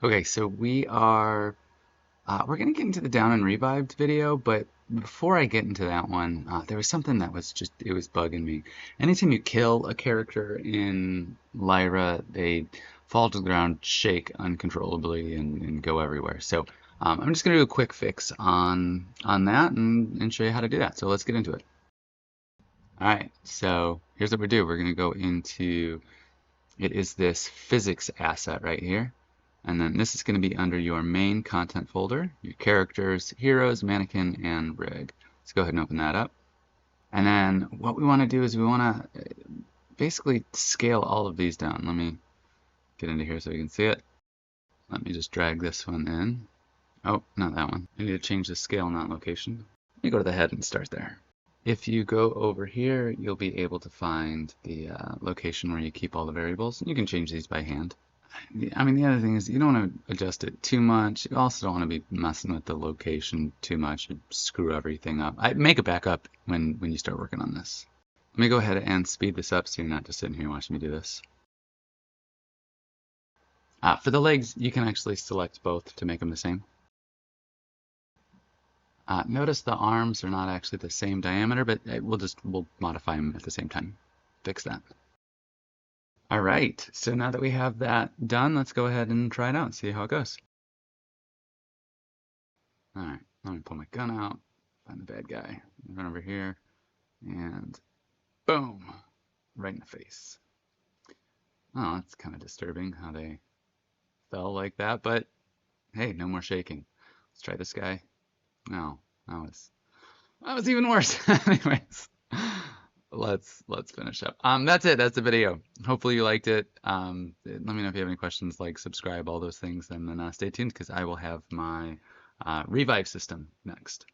Okay, so we're gonna get into the down and revived video, but before I get into that one, there was something that was just it was bugging me. Anytime you kill a character in Lyra, they fall to the ground, shake uncontrollably, and go everywhere. So I'm just gonna do a quick fix on that and show you how to do that. So let's get into it. All right, so here's what we do. We're gonna go into it is this physics asset right here. And then this is going to be under your main content folder, your characters, heroes, mannequin, and rig. Let's go ahead and open that up. And then what we want to do is we want to basically scale all of these down. Let me get into here so you can see it. Let me just drag this one in. Oh, not that one. I need to change the scale, not location. Let me go to the head and start there. If you go over here, you'll be able to find the location where you keep all the variables. You can change these by hand. I mean, the other thing is you don't want to adjust it too much. You also don't want to be messing with the location too much. You screw everything up. Make it back up when you start working on this. Let me go ahead and speed this up so you're not just sitting here watching me do this. For the legs, you can actually select both to make them the same. Notice the arms are not actually the same diameter, but we'll modify them at the same time. Fix that. All right, so now that we have that done, let's go ahead and try it out and see how it goes. All right, let me pull my gun out, find the bad guy, run over here, and boom, right in the face. Oh, that's kind of disturbing how they fell like that, but hey, no more shaking. Let's try this guy. No, that was even worse. Anyways, let's finish up. That's it. That's the video. Hopefully you liked it. Let me know if you have any questions, like, subscribe, all those things, and then stay tuned because I will have my revive system next.